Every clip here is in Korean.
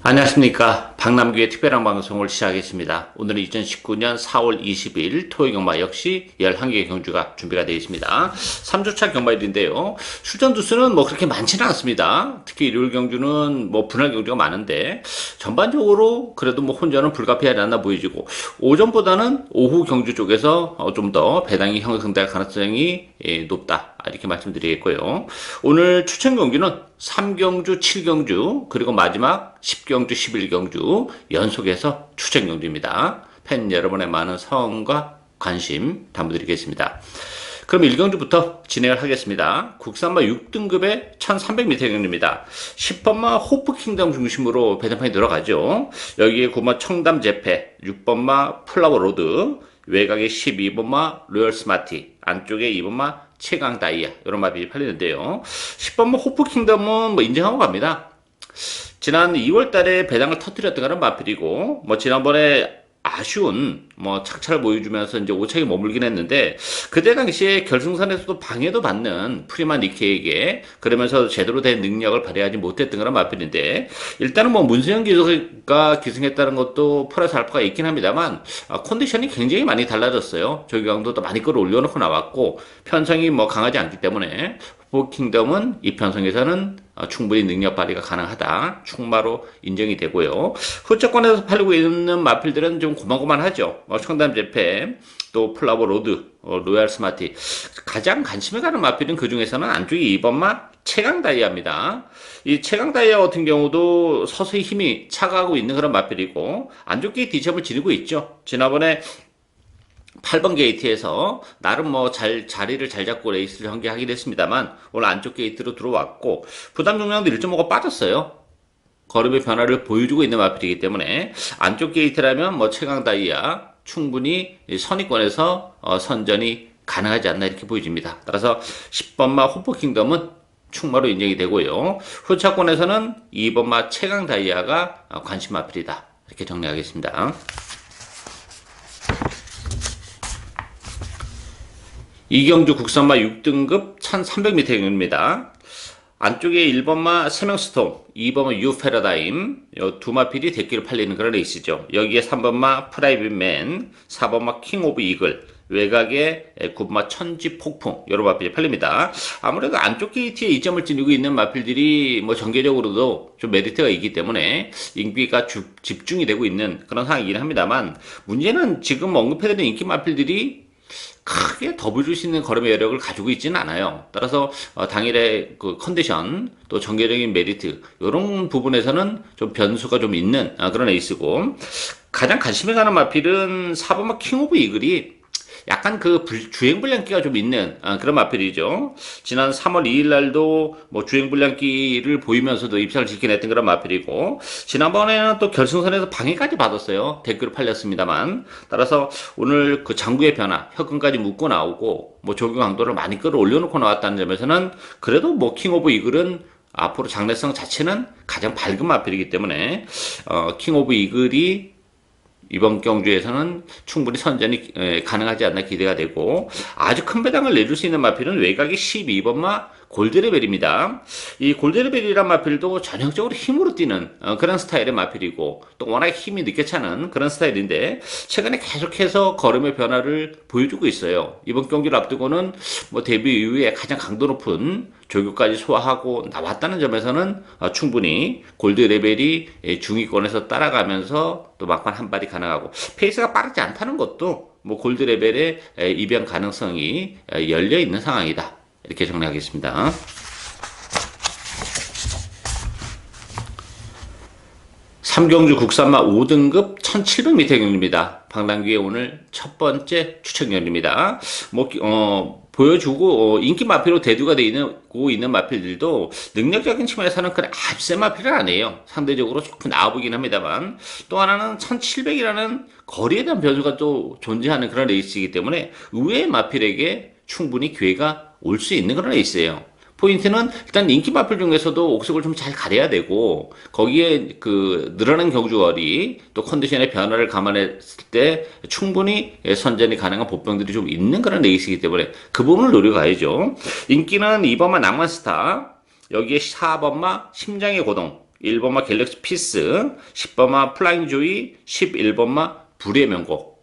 안녕하십니까. 박남규의 특별한 방송을 시작하겠습니다. 오늘은 2019년 4월 20일 토요 경마 역시 11개의 경주가 준비가 되어 있습니다. 3주차 경마일인데요. 출전 두수는 뭐 그렇게 많지는 않습니다. 특히 일요일 경주는 뭐 분할 경주가 많은데 전반적으로 그래도 뭐 혼전은 불가피하지 않나 보여지고 오전보다는 오후 경주 쪽에서 좀 더 배당이 형성될 가능성이 높다. 이렇게 말씀드리겠고요. 오늘 추천 경주는 3경주, 7경주, 그리고 마지막 10경주, 11경주 연속해서 추천 경주입니다. 팬 여러분의 많은 성과 관심 당부드리겠습니다. 그럼 1경주부터 진행을 하겠습니다. 국산마 6등급의 1300m 경주입니다. 10번마 호프킹덤 중심으로 배당판이 들어가죠. 여기에 9번 청담제패, 6번마 플라워로드, 외곽에 12번마 로열스마티, 안쪽에 2번마 최강다이아 이런 마필이 팔리는데요. 10번마 호프킹덤은 뭐 인정하고 갑니다. 지난 2월 달에 배당을 터뜨렸던 그런 마필이고 뭐 지난번에 아쉬운 뭐 착차를 보여주면서 이제 5차에 머물긴 했는데 그때 당시에 결승선에서도 방해도 받는 프리만 니케에게 그러면서 제대로 된 능력을 발휘하지 못했던 그런 마필인데 일단은 뭐 문세영 기수가 기승했다는 것도 플러스 알파가 있긴 합니다만 컨디션이 굉장히 많이 달라졌어요. 조기강도도 많이 끌어올려놓고 나왔고 편성이 뭐 강하지 않기 때문에 호킹덤은 이 편성에서는 충분히 능력 발휘가 가능하다. 충마로 인정이 되고요. 후차권에서 팔리고 있는 마필들은 좀 고만고만하죠. 청담제패, 또 플라워로드, 로얄 스마티. 가장 관심이 가는 마필은 그 중에서는 안쪽에 2번마 최강다이아입니다. 이 최강다이아 같은 경우도 서서히 힘이 차가고 있는 그런 마필이고 안쪽 게이트 디점을 지니고 있죠. 지난번에 8번 게이트에서 나름 뭐 자리를 잘 잡고 레이스를 전개하긴 했습니다만 오늘 안쪽 게이트로 들어왔고 부담 중량도 1.5가 빠졌어요. 걸음의 변화를 보여주고 있는 마필이기 때문에 안쪽 게이트라면 뭐 최강 다이아 충분히 선의권에서 선전이 가능하지 않나 이렇게 보여집니다. 따라서 10번마 호퍼킹덤은 충마로 인정이 되고요. 후차권에서는 2번마 최강 다이아가 관심 마필이다. 이렇게 정리하겠습니다. 이경주 국산마 6등급 1300m 경주입니다. 안쪽에 1번마 세명스톰, 2번마 유페라다임, 두 마필이 대끼를 팔리는 그런 레이스죠. 여기에 3번마 프라이빗맨, 4번마 킹 오브 이글, 외곽에 9번마 천지폭풍 여러 마필이 팔립니다. 아무래도 안쪽 게이트에 이점을 지니고 있는 마필들이 뭐 전개적으로도 좀 메리트가 있기 때문에 인기가 집중이 되고 있는 그런 상황이긴 합니다만 문제는 지금 언급해드린 인기 마필들이 크게 더블 줄 수 있는 걸음의 여력을 가지고 있지는 않아요. 따라서 당일의 그 컨디션 또 전개적인 메리트 이런 부분에서는 좀 변수가 좀 있는 그런 에이스고 가장 관심이 가는 마필은 4번마 킹 오브 이글이 약간 그 주행불량기가 좀 있는 그런 마필이죠. 지난 3월 2일 날도 뭐 주행불량기를 보이면서도 입상을 지켜냈던 그런 마필이고 지난번에는 또 결승선에서 방해까지 받았어요. 댓글을 팔렸습니다만 따라서 오늘 그 장구의 변화 혁근까지 묶고 나오고 뭐 적용 강도를 많이 끌어올려놓고 나왔다는 점에서는 그래도 뭐 킹 오브 이글은 앞으로 장래성 자체는 가장 밝은 마필이기 때문에 킹 오브 이글이 이번 경주에서는 충분히 선전이 가능하지 않나 기대가 되고 아주 큰 배당을 내줄 수 있는 마필은 외곽이 12번마 골드레벨입니다. 이 골드레벨이란 마필도 전형적으로 힘으로 뛰는 그런 스타일의 마필이고 또 워낙 힘이 늦게 차는 그런 스타일인데 최근에 계속해서 걸음의 변화를 보여주고 있어요. 이번 경기를 앞두고는 뭐 데뷔 이후에 가장 강도 높은 조교까지 소화하고 나왔다는 점에서는 충분히 골드레벨이 중위권에서 따라가면서 또 막판 한 발이 가능하고 페이스가 빠르지 않다는 것도 뭐 골드레벨의 이변 가능성이 열려 있는 상황이다. 이렇게 정리하겠습니다. 3경주 국산마 5등급 1700m 경주입니다. 방랑규의 오늘 첫 번째 추천 경주입니다. 보여주고 인기 마필로 대두가 되고 있는 마필들도 능력적인 측면에서는 그래 앞세 마필은 아니에요. 상대적으로 조금 나아 보이긴 합니다만 또 하나는 1700이라는 거리에 대한 변수가 또 존재하는 그런 레이스이기 때문에 의외의 마필에게 충분히 기회가 올 수 있는 그런 레이스예요. 포인트는 일단 인기 마필 중에서도 옥석을 좀 잘 가려야 되고 거기에 그 늘어난 경주거리 또 컨디션의 변화를 감안했을 때 충분히 선전이 가능한 보병들이 좀 있는 그런 레이스이기 때문에 그 부분을 노려가야죠. 인기는 2번마 낭만스타 여기에 4번마 심장의 고동 1번마 갤럭시 피스, 10번마 플라잉 조이, 11번마 불의 명곡.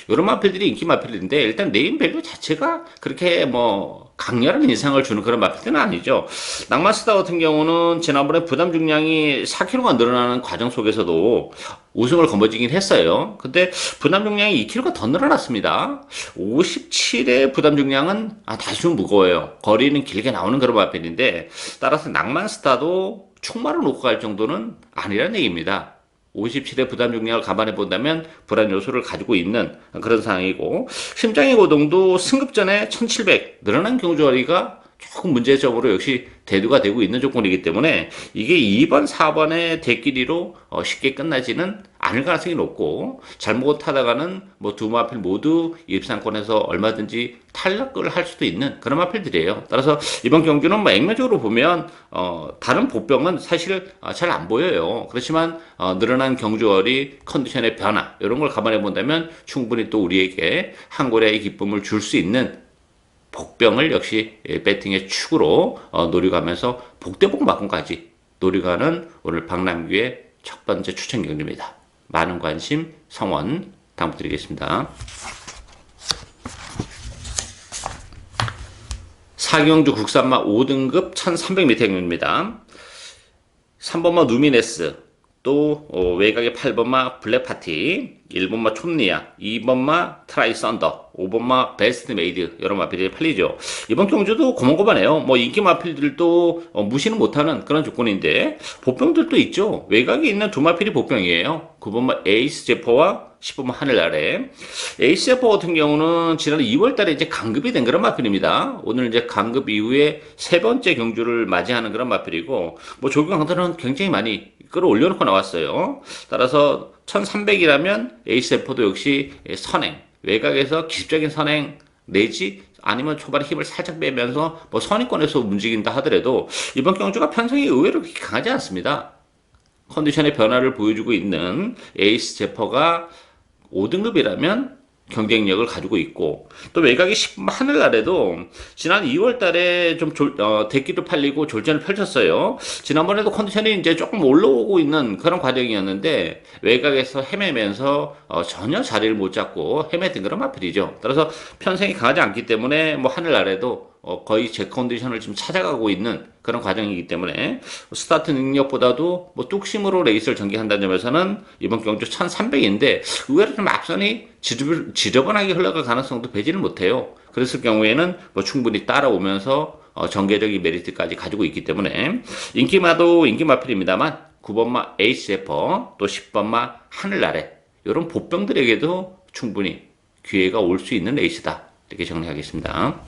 이런 마필들이 인기 마필인데 일단 네임밸류 자체가 그렇게 뭐 강렬한 인상을 주는 그런 마필들은 아니죠. 낭만스타 같은 경우는 지난번에 부담 중량이 4kg가 늘어나는 과정 속에서도 우승을 거머쥐긴 했어요. 근데 부담 중량이 2kg가 더 늘어났습니다. 57의 부담 중량은 다시 좀 무거워요. 거리는 길게 나오는 그런 마필인데 따라서 낭만스타도 충마를 놓고 갈 정도는 아니라는 얘기입니다. 57의 부담 중량을 감안해 본다면 불안 요소를 가지고 있는 그런 상황이고 심장의 고동도 승급 전에 1700 늘어난 경주거리가 조금 문제점으로 역시 대두가 되고 있는 조건이기 때문에 이게 2번, 4번의 대끼리로 쉽게 끝나지는 않을 가능성이 높고 잘못하다가는 뭐 두 마필 모두 입상권에서 얼마든지 탈락을 할 수도 있는 그런 마필들이에요. 따라서 이번 경주는 뭐 액면적으로 보면 다른 보병은 사실 잘 안 보여요. 그렇지만 늘어난 경주거리, 컨디션의 변화 이런 걸 감안해 본다면 충분히 또 우리에게 한 고래의 기쁨을 줄 수 있는 복병을 역시 배팅의 축으로 노려가면서 복대복마군까지 노려가는 오늘 박남규의 첫 번째 추천 경주입니다. 많은 관심, 성원 당부드리겠습니다. 4경주 국산마 5등급 1300m 경주입니다. 3번마 누미네스, 또 외곽의 8번마 블랙파티, 1번마 촌리아, 2번마 트라이 썬더, 5번마 베스트 메이드 여러 마필이 팔리죠. 이번 경주도 고만고만해요. 뭐 인기 마필들도 무시는 못하는 그런 조건인데 보병들도 있죠. 외곽에 있는 두 마필이 보병이에요. 9번마 에이스 제퍼와 10번마 하늘 아래. 에이스 제퍼 같은 경우는 지난 2월달에 이제 강급이 된 그런 마필입니다. 오늘 이제 강급 이후에 세 번째 경주를 맞이하는 그런 마필이고 뭐 조경 강도는 굉장히 많이 끌어올려놓고 나왔어요. 따라서 1300이라면 에이스 제퍼도 역시 선행, 외곽에서 기습적인 선행 내지 아니면 초반에 힘을 살짝 빼면서 뭐 선의권에서 움직인다 하더라도 이번 경주가 편성이 의외로 그렇게 강하지 않습니다. 컨디션의 변화를 보여주고 있는 에이스 제퍼가 5등급이라면 경쟁력을 가지고 있고 또 외곽이 10번 하늘 아래도 지난 2월 달에 좀 대기도 팔리고 졸전을 펼쳤어요. 지난번에도 컨디션이 이제 조금 올라오고 있는 그런 과정이었는데 외곽에서 헤매면서 전혀 자리를 못 잡고 헤매든 그런 마필이죠. 따라서 편성이 강하지 않기 때문에 뭐 하늘 아래도 거의 제 컨디션을 지금 찾아가고 있는 그런 과정이기 때문에 스타트 능력보다도 뭐 뚝심으로 레이스를 전개한다는 점에서는 이번 경주 1300인데 의외로 좀 앞선이 지저분하게 흘러갈 가능성도 배제는 못해요. 그랬을 경우에는 뭐 충분히 따라오면서 전개적인 메리트까지 가지고 있기 때문에 인기마도 인기마필입니다만 9번마 에이스 제퍼 또 10번마 하늘 아래 이런 보병들에게도 충분히 기회가 올 수 있는 레이스다 이렇게 정리하겠습니다.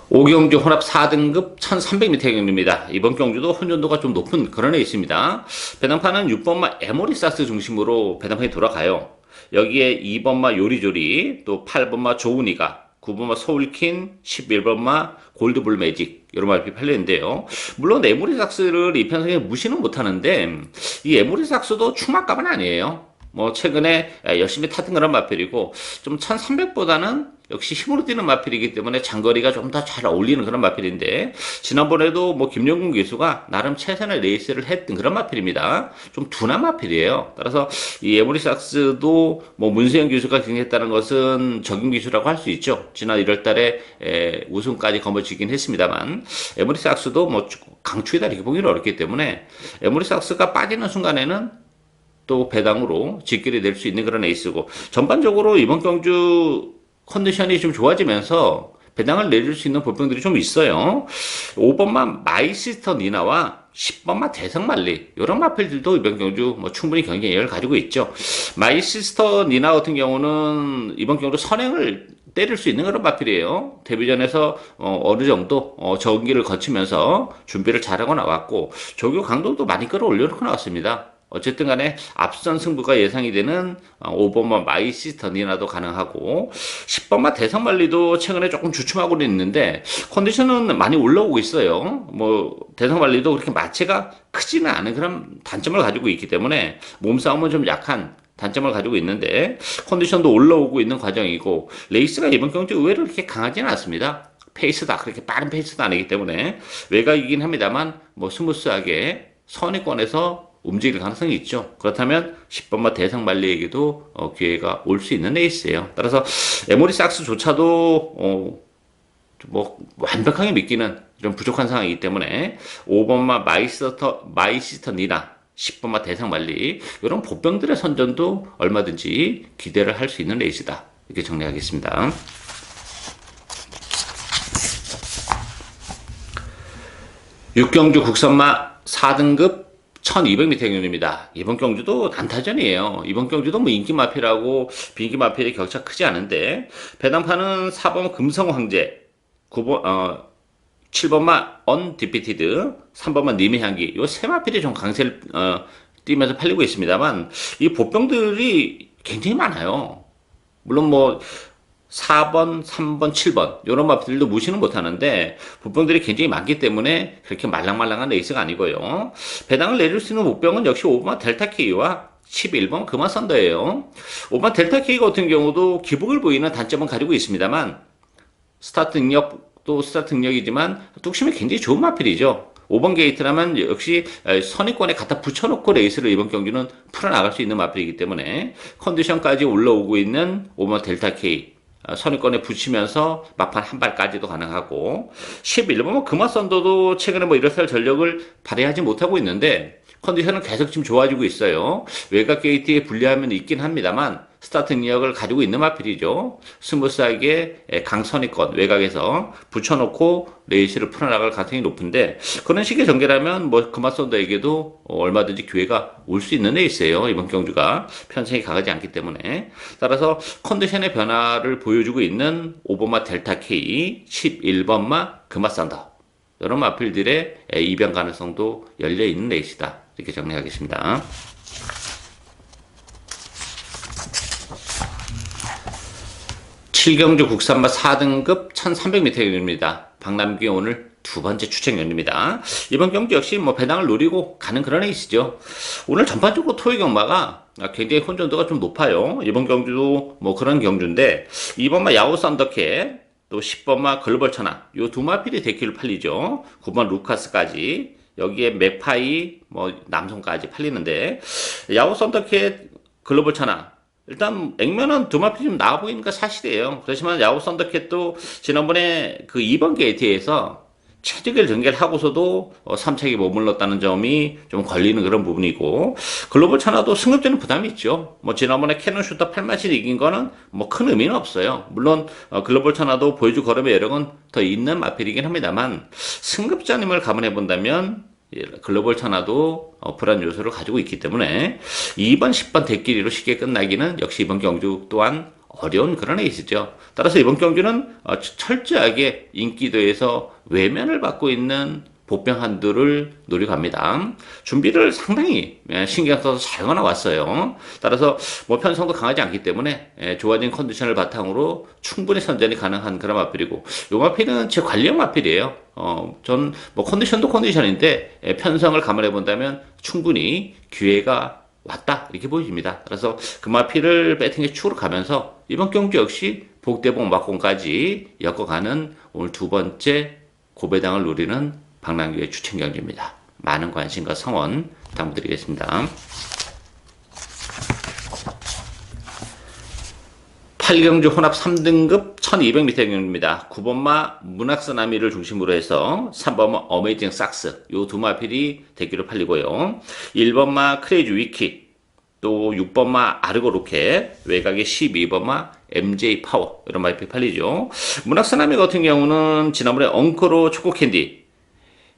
5경주 혼합 4등급 1300m 경주입니다. 이번 경주도 혼전도가 좀 높은 그런 애 있습니다. 배당판은 6번마 에모리사스 중심으로 배당판이 돌아가요. 여기에 2번마 요리조리, 또 8번마 조은이가, 9번마 소울킨, 11번마 골드불 매직 이런 말이 팔리는데요. 물론 에모리삭스를 이 편성에 무시는 못하는데 이 에모리삭스도 충마값은 아니에요. 뭐 최근에 열심히 탔던 그런 마필이고 좀 1300보다는 역시 힘으로 뛰는 마필이기 때문에 장거리가 좀 더 잘 어울리는 그런 마필인데 지난번에도 뭐 김영gun 기수가 나름 최선의 레이스를 했던 그런 마필입니다. 좀 둔한 마필이에요. 따라서 이 에모리삭스도 뭐 문세영 기수가 경했다는 것은 적용 기수라고 할 수 있죠. 지난 1월달에 우승까지 거머쥐긴 했습니다만 에모리삭스도 뭐 강추이다 이렇게 보기는 어렵기 때문에 에모리삭스가 빠지는 순간에는 또 배당으로 직결이 될 수 있는 그런 에이스고 전반적으로 이번 경주 컨디션이 좀 좋아지면서 배당을 내줄 수 있는 보병들이 좀 있어요. 5번마 마이시스터 니나와 10번마 대성말리 이런 마필들도 이번 경주 뭐 충분히 경쟁력을 가지고 있죠. 마이시스터 니나 같은 경우는 이번 경주 선행을 때릴 수 있는 그런 마필이에요. 데뷔전에서 어느 정도 전기를 거치면서 준비를 잘하고 나왔고 조교 강도도 많이 끌어올려놓고 나왔습니다. 어쨌든 간에 앞선 승부가 예상이 되는 5번마 마이시스터 니나도 가능하고 10번마 대성말리도 최근에 조금 주춤하고는 있는데 컨디션은 많이 올라오고 있어요. 뭐 대성말리도 그렇게 마체가 크지는 않은 그런 단점을 가지고 있기 때문에 몸싸움은 좀 약한 단점을 가지고 있는데 컨디션도 올라오고 있는 과정이고 레이스가 이번 경주 의외로 그렇게 강하지는 않습니다. 페이스다. 그렇게 빠른 페이스도 아니기 때문에 외곽이긴 합니다만 뭐 스무스하게 선의권에서 움직일 가능성이 있죠. 그렇다면 10번마 대상 말리에게도 기회가 올 수 있는 레이스예요. 따라서 에모리 삭스조차도 뭐 완벽하게 믿기는 좀 부족한 상황이기 때문에 5번마 마이시스터 니나 10번마 대상 말리 이런 보병들의 선전도 얼마든지 기대를 할 수 있는 레이스다. 이렇게 정리하겠습니다. 6경주 국선마 4등급 1200m 경주입니다. 이번 경주도 난타전이에요. 이번 경주도 뭐 인기 마필하고 비인기 마필의 격차 크지 않은데 배당판은 4번 금성 황제, 7번마 언디피티드, 3번마 님의 향기 요 세 마필이 좀 강세를 띄면서 팔리고 있습니다만 이 보병들이 굉장히 많아요. 물론 뭐 4번, 3번, 7번 이런 마필들도 무시는 못하는데 보병들이 굉장히 많기 때문에 그렇게 말랑말랑한 레이스가 아니고요. 배당을 내릴 수 있는 목병은 역시 5번 델타 K와 11번 금화 썬더예요. 5번 델타 K 같은 경우도 기복을 보이는 단점은 가지고 있습니다만 스타트 능력도 스타트 능력이지만 뚝심이 굉장히 좋은 마필이죠. 5번 게이트라면 역시 선의권에 갖다 붙여놓고 레이스를 이번 경기는 풀어나갈 수 있는 마필이기 때문에 컨디션까지 올라오고 있는 5번 델타 K 선의권에 붙이면서 막판 한 발까지도 가능하고 11번 금화 썬더도 최근에 뭐 이럴싸할 전력을 발휘하지 못하고 있는데 컨디션은 계속 지금 좋아지고 있어요. 외곽 게이트에 불리함은 있긴 합니다만 스타트 능력을 가지고 있는 마필이죠. 스무스하게 강선의권 외곽에서 붙여놓고 레이스를 풀어나갈 가능성이 높은데 그런 식의 전개라면 뭐 금화 썬더에게도 얼마든지 기회가 올 수 있는 레이스예요. 이번 경주가 편성이 강하지 않기 때문에 따라서 컨디션의 변화를 보여주고 있는 5번마 델타 K, 11번마 금화 썬더 이런 마필들의 이변 가능성도 열려있는 레이스다. 이렇게 정리하겠습니다. 7경주 국산마 4등급 1300m 경주입니다. 박남규의 오늘 두 번째 추천 경주입니다. 이번 경주 역시 뭐 배당을 노리고 가는 그런 레이스죠. 오늘 전반적으로 토요 경마가 굉장히 혼전도가 좀 높아요. 이번 경주도 뭐 그런 경주인데 2번마 야후 썬더캣 또 10번마 글로벌 천안 요 두 마필이 데키를 팔리죠. 9번 루카스까지 여기에 맥파이 뭐 남성까지 팔리는데 야후 썬더캣 글로벌 천안 일단 액면은 두 마필이 좀 나아 보이는 거 사실이에요. 그렇지만 야후 썬더캣도 지난번에 그 2번 게이트에서 최적의 전개를 하고서도 3착에 머물렀다는 점이 좀 걸리는 그런 부분이고 글로벌 천하도 승급전에 부담이 있죠. 뭐 지난번에 캐논 슈터 8마신 이긴 거는 뭐 큰 의미는 없어요. 물론 글로벌 천하도 보여줄 걸음의 여력은 더 있는 마필이긴 합니다만 승급전임을 감안해 본다면 글로벌 천하도 불안 요소를 가지고 있기 때문에 2번, 10번 대끼리로 쉽게 끝나기는 역시 이번 경주 또한 어려운 그런 레이스죠. 따라서 이번 경주는 철저하게 인기도에서 외면을 받고 있는 보병 한두를 노리고 갑니다. 준비를 상당히 신경 써서 잘 해나왔어요. 따라서 뭐 편성도 강하지 않기 때문에 좋아진 컨디션을 바탕으로 충분히 선전이 가능한 그런 마필이고 요 마필은 제 관리형 마필이에요. 전 뭐 컨디션도 컨디션인데 편성을 감안해 본다면 충분히 기회가 왔다 이렇게 보여집니다. 그래서 그 마필을 배팅의 축으로 가면서 이번 경주 역시 복대복 막공까지 엮어가는 오늘 두 번째 고배당을 노리는 박남규의 추천 경주입니다. 많은 관심과 성원 당부드리겠습니다. 8경주 혼합 3등급 1200m 경주입니다. 9번마 문학서나미를 중심으로 해서 3번마 어메이징 삭스 요 두 마필이 대기로 팔리고요. 1번마 크레이지 위키 또 6번마 아르고 로켓 외곽에 12번마 MJ 파워 이런 마필이 팔리죠. 문학서나미 같은 경우는 지난번에 엉커로 초코캔디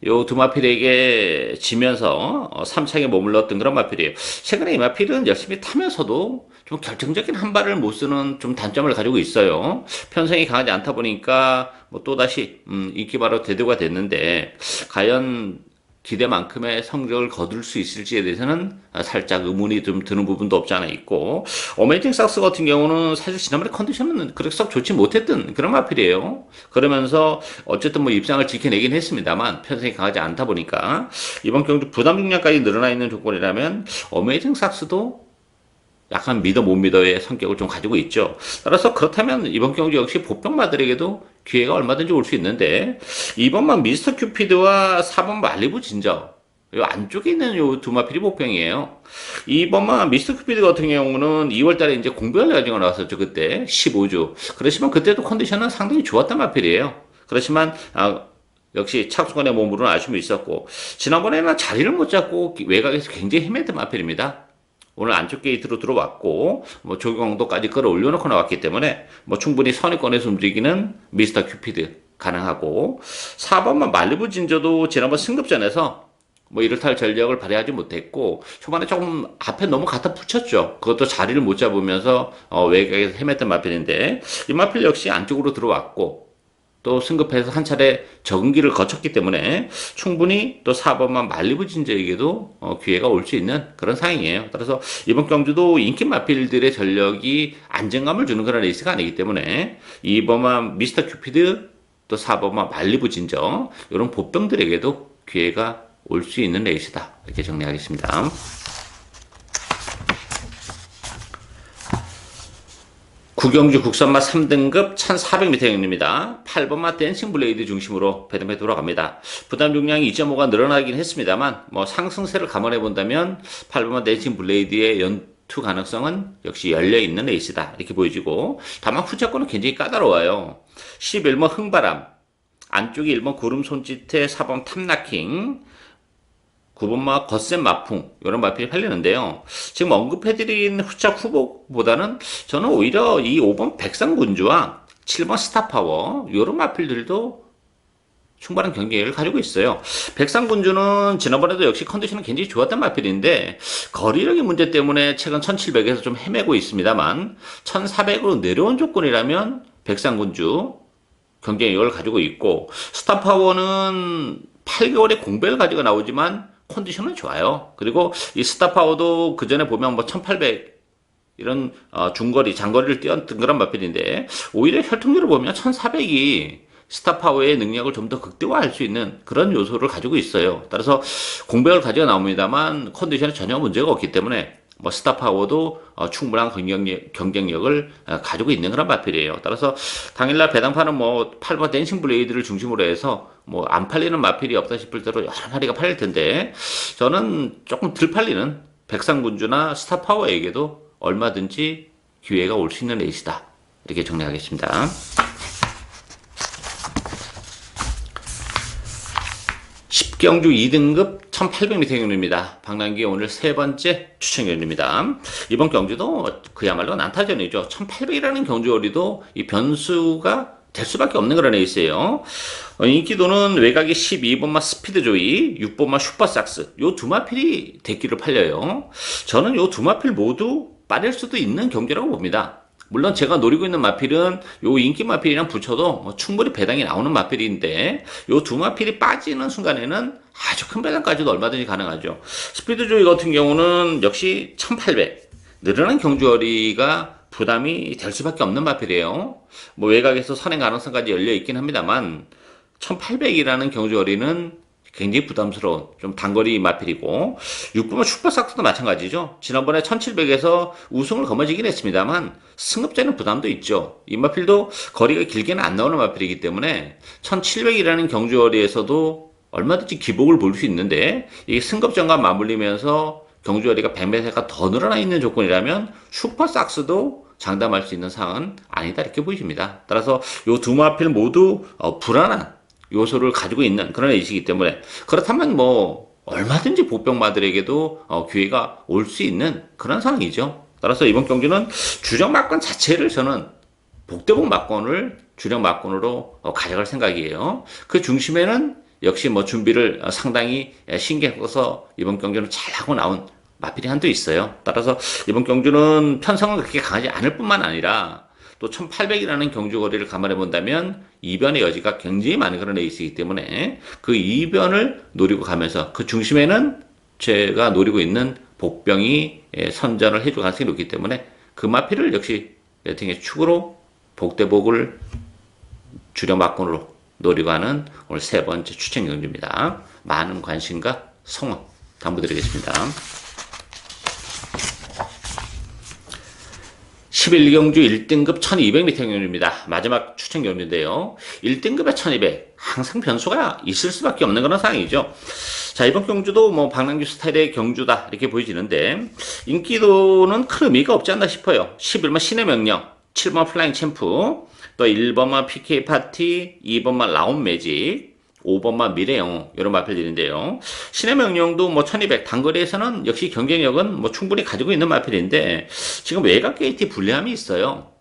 요 두 마필에게 지면서 3창에 머물렀던 그런 마필이에요. 최근에 이 마필은 열심히 타면서도 좀 결정적인 한 발을 못 쓰는 좀 단점을 가지고 있어요. 편성이 강하지 않다 보니까 뭐 또다시 인기바로 대두가 됐는데 과연 기대만큼의 성적을 거둘 수 있을지에 대해서는 살짝 의문이 좀 드는 부분도 없지 않아 있고 어메이징 삭스 같은 경우는 사실 지난번에 컨디션은 그렇게 썩 좋지 못했던 그런 마필이에요. 그러면서 어쨌든 뭐 입상을 지켜내긴 했습니다만 편성이 강하지 않다 보니까 이번 경주 부담 중량까지 늘어나 있는 조건이라면 어메이징 삭스도 약간 믿어 못 믿어의 성격을 좀 가지고 있죠. 따라서 그렇다면 이번 경주 역시 보병마들에게도 기회가 얼마든지 올 수 있는데 이번만 미스터 큐피드와 4번 말리부 진저 요 안쪽에 있는 요 두 마필이 복병이에요. 이번만 미스터 큐피드 같은 경우는 2월 달에 이제 공병을 가지고 나왔었죠. 그때 15주. 그렇지만 그때도 컨디션은 상당히 좋았단 마필이에요. 그렇지만 역시 착수간의 몸으로는 아쉬움이 있었고 지난번에는 자리를 못 잡고 외곽에서 굉장히 헤맸던 마필입니다. 오늘 안쪽 게이트로 들어왔고 뭐 조경도까지 끌어올려놓고 나왔기 때문에 뭐 충분히 선의권에서 움직이는 미스터 큐피드 가능하고 4번만 말리부 진저도 지난번 승급전에서 뭐 이렇다 할 전력을 발휘하지 못했고 초반에 조금 앞에 너무 갖다 붙였죠. 그것도 자리를 못 잡으면서 외곽에서 헤맸던 마필인데 이 마필 역시 안쪽으로 들어왔고 또 승급해서 한 차례 적응기를 거쳤기 때문에 충분히 또 4번만 말리부 진저에게도 기회가 올 수 있는 그런 상황이에요. 따라서 이번 경주도 인기 마필들의 전력이 안정감을 주는 그런 레이스가 아니기 때문에 2번만 미스터 큐피드 또 4번만 말리부 진저 이런 보병들에게도 기회가 올 수 있는 레이스다. 이렇게 정리하겠습니다. 구경주 국산마 3등급 1400m 경입니다. 8번마 댄싱 블레이드 중심으로 배당에 돌아갑니다. 부담 중량이 2.5가 늘어나긴 했습니다만 뭐 상승세를 감안해 본다면 8번마 댄싱 블레이드의 연투 가능성은 역시 열려있는 레이스다. 이렇게 보여지고 다만 후차권은 굉장히 까다로워요. 11번 흥바람 안쪽이 1번 구름 손짓에 4번 탑나킹 9번마 거센 마풍 이런 마필이 팔리는데요. 지금 언급해드린 후착 후보보다는 저는 오히려 이 5번 백상군주와 7번 스타파워 이런 마필들도 충분한 경기력을 가지고 있어요. 백상군주는 지난번에도 역시 컨디션은 굉장히 좋았던 마필인데 거리력의 문제 때문에 최근 1700에서 좀 헤매고 있습니다만 1400으로 내려온 조건이라면 백상군주 경쟁력을 가지고 있고 스타파워는 8개월의 공백을 가지고 나오지만 컨디션은 좋아요. 그리고 이 스타파워도 그 전에 보면 뭐 1800 이런 중거리, 장거리를 뛰었던 그런 마필인데 오히려 혈통률을 보면 1400이 스타파워의 능력을 좀 더 극대화할 수 있는 그런 요소를 가지고 있어요. 따라서 공백을 가지고 나옵니다만 컨디션에 전혀 문제가 없기 때문에 뭐 스타파워도 충분한 경쟁력을 가지고 있는 그런 마필이에요. 따라서 당일날 배당판은 뭐 8번 댄싱 블레이드를 중심으로 해서 뭐 안 팔리는 마필이 없다 싶을 대로 여러 마리가 팔릴 텐데 저는 조금 덜 팔리는 백상군주나 스타파워에게도 얼마든지 기회가 올 수 있는 레이스다. 이렇게 정리하겠습니다. 경주 2등급 1800m 경주입니다. 방랑기의 오늘 세 번째 추천 경주입니다. 이번 경주도 그야말로 난타전이죠. 1800이라는 경주거리도 이 변수가 될 수밖에 없는 그런 레이스예요. 인기도는 외곽이 12번마 스피드조이, 6번마 슈퍼삭스 요 두 마필이 대기를 팔려요. 저는 요 두 마필 모두 빠질 수도 있는 경주라고 봅니다. 물론 제가 노리고 있는 마필은 요 인기 마필이랑 붙여도 뭐 충분히 배당이 나오는 마필인데 요 두 마필이 빠지는 순간에는 아주 큰 배당까지도 얼마든지 가능하죠. 스피드조이 같은 경우는 역시 1800 늘어난 경주거리가 부담이 될 수밖에 없는 마필이에요. 뭐 외곽에서 선행 가능성까지 열려 있긴 합니다만 1800이라는 경주거리는 굉장히 부담스러운 좀 단거리 마필이고 6번은 슈퍼삭스도 마찬가지죠. 지난번에 1700에서 우승을 거머쥐긴 했습니다만 승급자는 부담도 있죠. 이 마필도 거리가 길게는 안 나오는 마필이기 때문에 1700이라는 경주거리에서도 얼마든지 기복을 볼 수 있는데 이게 승급전과 맞물리면서 경주거리가 100m가 더 늘어나 있는 조건이라면 슈퍼삭스도 장담할 수 있는 상황은 아니다 이렇게 보입니다. 따라서 이 두 마필 모두 불안한 요소를 가지고 있는 그런 레이스이기 때문에 그렇다면 뭐 얼마든지 보병마들에게도 기회가 올 수 있는 그런 상황이죠. 따라서 이번 경주는 주력 막권 자체를 저는 복대복 막권을 주력 막권으로 가져갈 생각이에요. 그 중심에는 역시 뭐 준비를 상당히 신경 써서 이번 경주는 잘하고 나온 마필이 한도 있어요. 따라서 이번 경주는 편성은 그렇게 강하지 않을 뿐만 아니라 또 1800이라는 경주거리를 감안해 본다면 이변의 여지가 굉장히 많은 그런 레이스이기 때문에 그 이변을 노리고 가면서 그 중심에는 제가 노리고 있는 복병이 선전을 해줄 가능성이 높기 때문에 그 마필을 역시 배팅의 축으로 복대복을 주력 막권으로 노리고 하는 오늘 세 번째 추천 경주입니다. 많은 관심과 성원 당부드리겠습니다. 61경주 1등급 1200m 경주입니다. 마지막 추천 경주인데요. 1등급에 1200. 항상 변수가 있을 수밖에 없는 그런 상황이죠. 자, 이번 경주도 뭐 박남규 스타일의 경주다 이렇게 보여지는데 인기도는 큰 의미가 없지 않나 싶어요. 11번 신의 명령, 7번 플라잉 챔프, 또 1번만 PK 파티, 2번만 라운 매직, 5번만 미래영웅 이런 마필들인데요. 신의 명령도 뭐 1200 단거리에서는 역시 경쟁력은 뭐 충분히 가지고 있는 마필인데 지금 외곽 게이트 불리함이 있어요.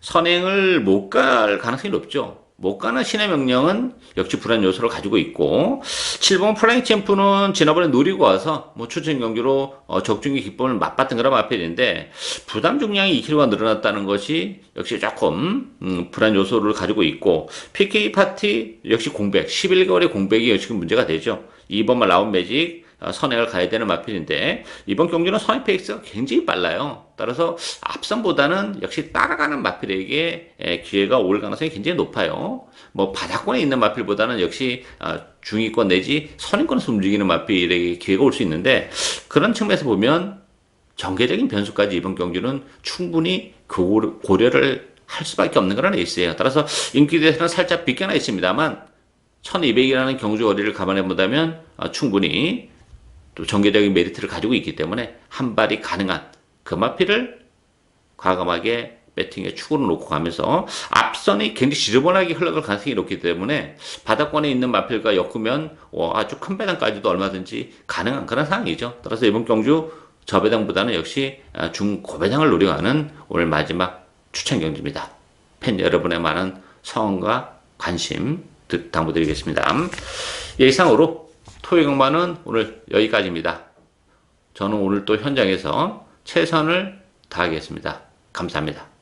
선행을 못 갈 가능성이 높죠. 못 가는 신의 명령은 역시 불안 요소를 가지고 있고 7번 플라잉 챔프는 지난번에 노리고 와서 뭐 추천 경기로 적중기 기쁨을 맛봤던 그런 마필인데 부담 중량이 2kg가 늘어났다는 것이 역시 조금 불안 요소를 가지고 있고 PK 파티 역시 공백 11개월의 공백이 역시 문제가 되죠. 2번만 라운 매직 선행을 가야 되는 마필인데 이번 경기는 선행 페이스가 굉장히 빨라요. 따라서 앞선보다는 역시 따라가는 마필에게 기회가 올 가능성이 굉장히 높아요. 뭐 바닥권에 있는 마필보다는 역시 중위권 내지 선행권에서 움직이는 마필에게 기회가 올 수 있는데 그런 측면에서 보면 전개적인 변수까지 이번 경기는 충분히 고려를 할 수밖에 없는 그런 레이스예요. 따라서 인기대에서는 살짝 비껴나 있습니다만 1200이라는 경주 거리를 감안해 본다면 충분히 또 전개적인 메리트를 가지고 있기 때문에 한 발이 가능한 그 마필을 과감하게 배팅에 축으로 놓고 가면서 앞선이 굉장히 지저분하게 흘러갈 가능성이 높기 때문에 바닥권에 있는 마필과 엮으면 아주 큰 배당까지도 얼마든지 가능한 그런 상황이죠. 따라서 이번 경주 저배당보다는 역시 중고배당을 노려가는 오늘 마지막 추천 경주입니다. 팬 여러분의 많은 성원과 관심 당부드리겠습니다. 이상으로 토요일경마는 오늘 여기까지입니다. 저는 오늘 또 현장에서 최선을 다하겠습니다. 감사합니다.